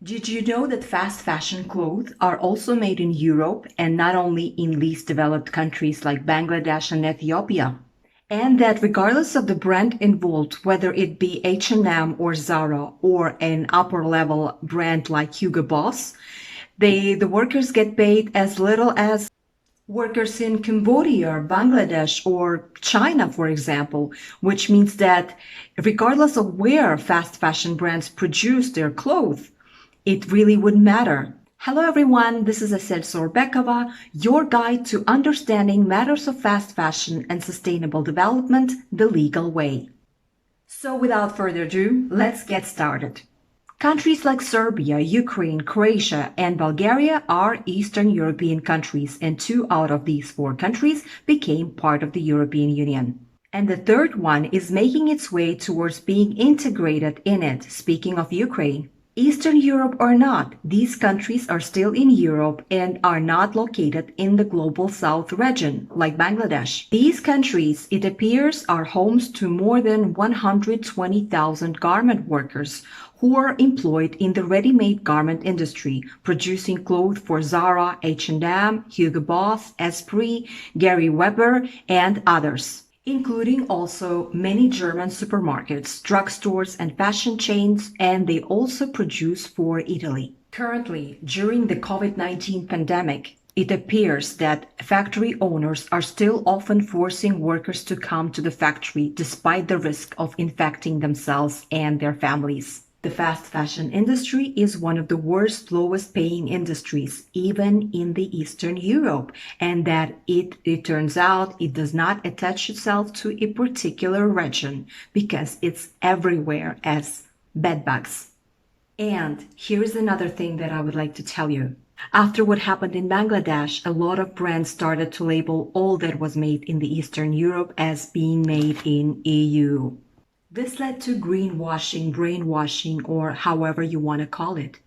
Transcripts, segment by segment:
Did you know that fast fashion clothes are also made in Europe and not only in least developed countries like Bangladesh and Ethiopia? And that regardless of the brand involved, whether it be H&M or Zara or an upper level brand like Hugo Boss, the workers get paid as little as workers in Cambodia, Bangladesh, or China, for example, which means that regardless of where fast fashion brands produce their clothes, it really wouldn't matter. Hello everyone, this is Asel Sorbekova, your guide to understanding matters of fast fashion and sustainable development the legal way. So without further ado, let's get started. Countries like Serbia, Ukraine, Croatia, and Bulgaria are Eastern European countries, and 2 out of these 4 countries became part of the European Union. And the third one is making its way towards being integrated in it, speaking of Ukraine. Eastern Europe or not, these countries are still in Europe and are not located in the global south region, like Bangladesh. These countries, it appears, are homes to more than 120,000 garment workers who are employed in the ready-made garment industry, producing clothes for Zara, H&M, Hugo Boss, Esprit, Gary Weber, and others, including also many German supermarkets, drugstores, and fashion chains, and they also produce for Italy. Currently, during the COVID-19 pandemic, it appears that factory owners are still often forcing workers to come to the factory despite the risk of infecting themselves and their families. The fast fashion industry is one of the worst, lowest paying industries, even in the Eastern Europe, and that it turns out it does not attach itself to a particular region because it's everywhere as bedbugs. And here's another thing that I would like to tell you. After what happened in Bangladesh, a lot of brands started to label all that was made in the Eastern Europe as being made in EU. This led to greenwashing, brainwashing, or however you want to call it,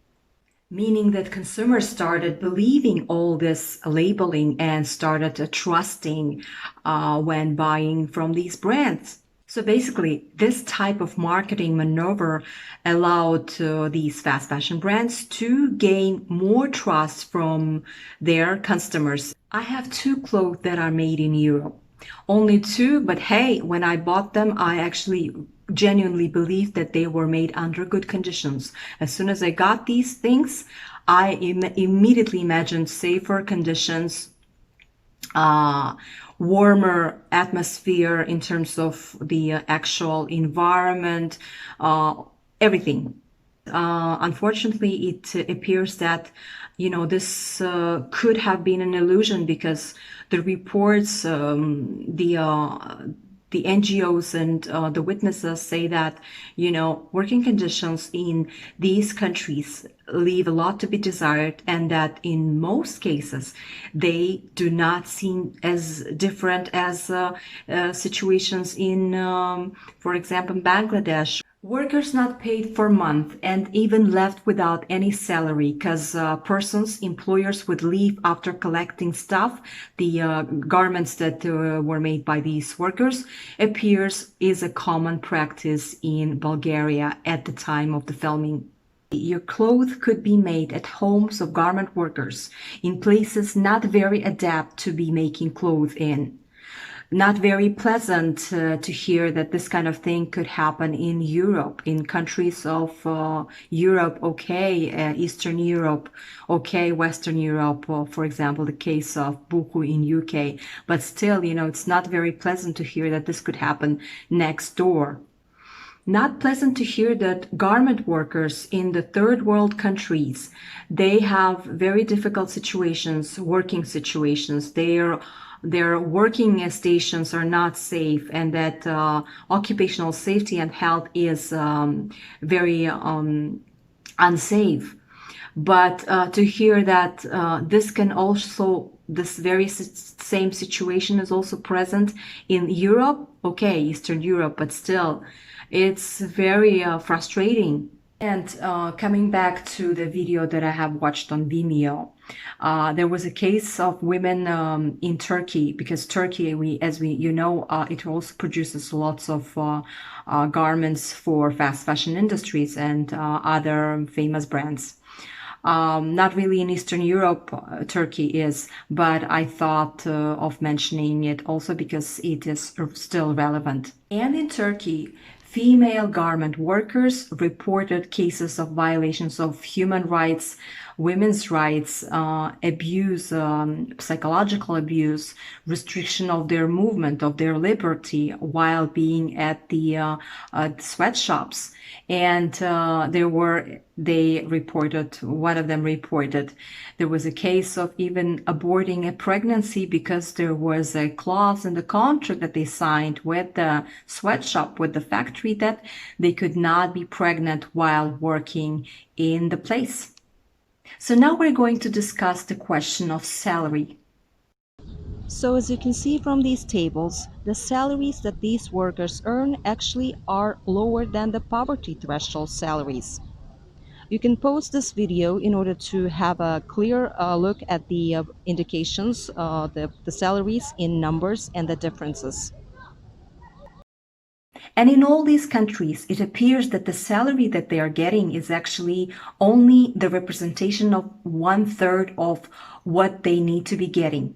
meaning that consumers started believing all this labeling and started trusting when buying from these brands. So basically, this type of marketing maneuver allowed these fast fashion brands to gain more trust from their customers. I have 2 clothes that are made in Europe. Only 2, but hey, when I bought them, I actually genuinely believed that they were made under good conditions. As soon as I got these things, I immediately imagined safer conditions, warmer atmosphere in terms of the actual environment, everything. Unfortunately, it appears that, this could have been an illusion because the reports, the NGOs and the witnesses say that, working conditions in these countries leave a lot to be desired, and that in most cases they do not seem as different as situations in, for example, Bangladesh. Workers not paid for months and even left without any salary because employers would leave after collecting stuff, the garments that were made by these workers, appears is a common practice in Bulgaria at the time of the filming. Your clothes could be made at homes of garment workers in places not very adapt to be making clothes in. Not very pleasant to hear that this kind of thing could happen in Europe, in countries of Europe, okay, Eastern Europe, okay, Western Europe, for example, the case of Buku in UK. But still, it's not very pleasant to hear that this could happen next door. Not pleasant to hear that garment workers in the third world countries, they have very difficult situations, working situations. Their working stations are not safe, and that occupational safety and health is very unsafe. But to hear that this very same situation is also present in Europe, okay, Eastern Europe, but still, it's very frustrating. And coming back to the video that I have watched on Vimeo, there was a case of women in Turkey, because Turkey, it also produces lots of garments for fast fashion industries and other famous brands. Not really in Eastern Europe, Turkey is, but I thought of mentioning it also because it is still relevant. And in Turkey, female garment workers reported cases of violations of human rights, women's rights, abuse, psychological abuse, restriction of their movement, of their liberty while being at the sweatshops. And one of them reported there was a case of even aborting a pregnancy because there was a clause in the contract that they signed with the sweatshop, with the factory, that they could not be pregnant while working in the place. So now we're going to discuss the question of salary. So as you can see from these tables, the salaries that these workers earn actually are lower than the poverty threshold salaries. You can pause this video in order to have a clear look at the indications, the salaries in numbers and the differences. And in all these countries, it appears that the salary that they are getting is actually only the representation of 1/3 of what they need to be getting.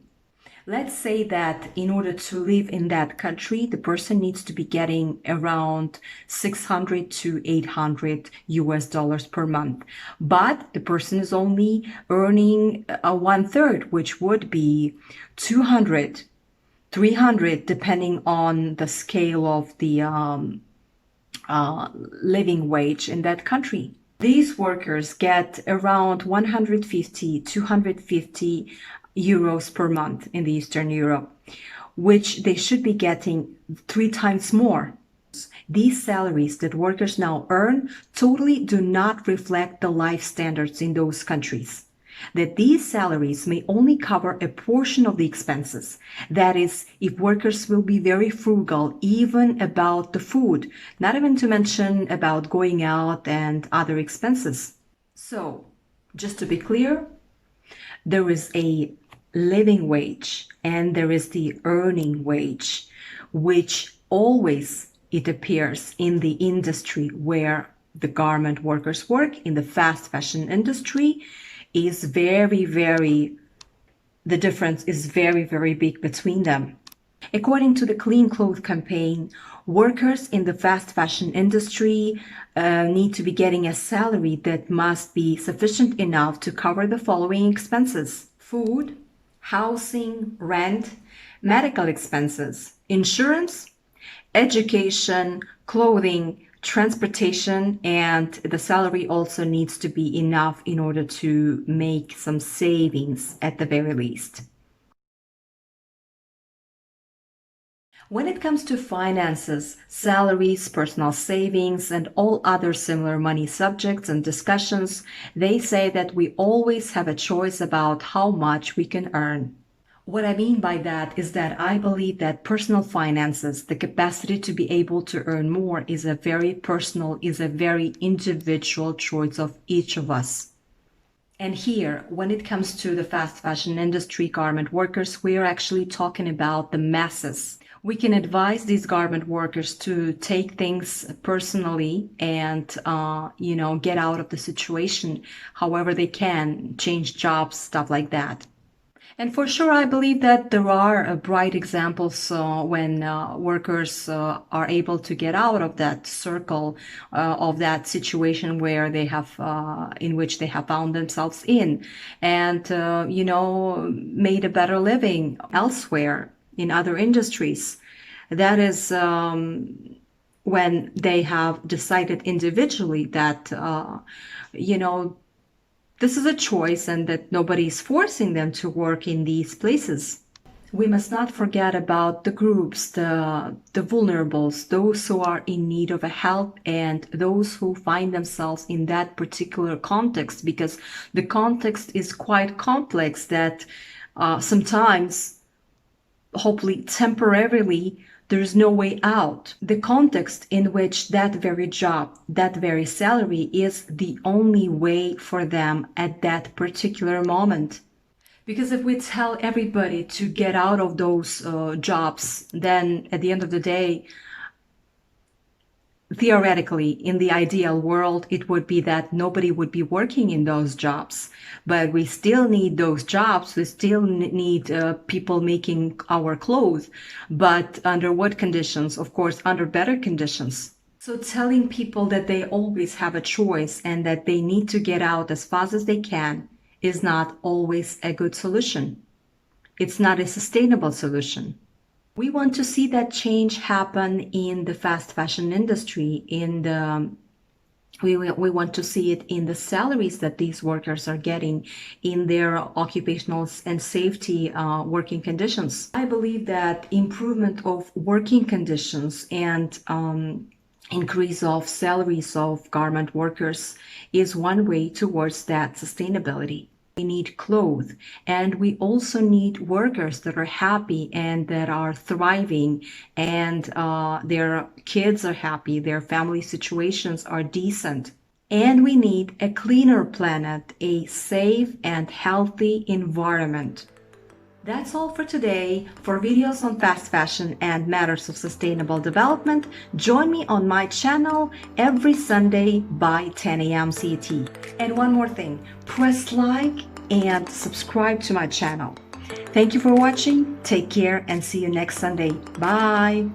Let's say that in order to live in that country, the person needs to be getting around 600 to 800 US dollars per month. But the person is only earning 1/3, which would be 200, 300, depending on the scale of the living wage in that country. These workers get around 150, 250 euros per month in the Eastern Europe, which they should be getting 3 times more. These salaries that workers now earn totally do not reflect the life standards in those countries. That these salaries may only cover a portion of the expenses. That is, if workers will be very frugal, even about the food, not even to mention about going out and other expenses. So, just to be clear, there is a living wage and there is the earning wage, which always, it appears, in the industry where the garment workers work, in the fast fashion industry, is the difference is very, very big between them. According to the Clean Clothes campaign, workers in the fast fashion industry need to be getting a salary that must be sufficient enough to cover the following expenses: food, housing, rent, medical expenses, insurance, education, clothing, transportation, and the salary also needs to be enough in order to make some savings at the very least. When it comes to finances, salaries, personal savings, and all other similar money subjects and discussions, they say that we always have a choice about how much we can earn. What I mean by that is that I believe that personal finances, the capacity to be able to earn more, is a very personal, is a very individual choice of each of us. And here, when it comes to the fast fashion industry garment workers, we are actually talking about the masses. We can advise these garment workers to take things personally and, get out of the situation however they can, change jobs, stuff like that. And for sure, I believe that there are bright examples when workers are able to get out of that circle of that situation where they have, in which they have found themselves in, and made a better living elsewhere in other industries. That is when they have decided individually that this is a choice and that nobody is forcing them to work in these places. We must not forget about the groups, the vulnerables, those who are in need of a help, and those who find themselves in that particular context, because the context is quite complex, that sometimes, hopefully temporarily, There's no way out. The context in which that very job, that very salary is the only way for them at that particular moment. Because if we tell everybody to get out of those jobs, then at the end of the day, theoretically, in the ideal world, it would be that nobody would be working in those jobs. But we still need those jobs. We still need people making our clothes. But under what conditions? Of course, under better conditions. So telling people that they always have a choice and that they need to get out as fast as they can is not always a good solution. It's not a sustainable solution. We want to see that change happen in the fast fashion industry. We want to see it in the salaries that these workers are getting, in their occupational and safety working conditions. I believe that improvement of working conditions and increase of salaries of garment workers is one way towards that sustainability. We need clothes, and we also need workers that are happy and that are thriving, and their kids are happy, their family situations are decent. And we need a cleaner planet, a safe and healthy environment. That's all for today. For videos on fast fashion and matters of sustainable development, join me on my channel every Sunday by 10 a.m. CET. And one more thing, press like and subscribe to my channel. Thank you for watching. Take care and see you next Sunday. Bye.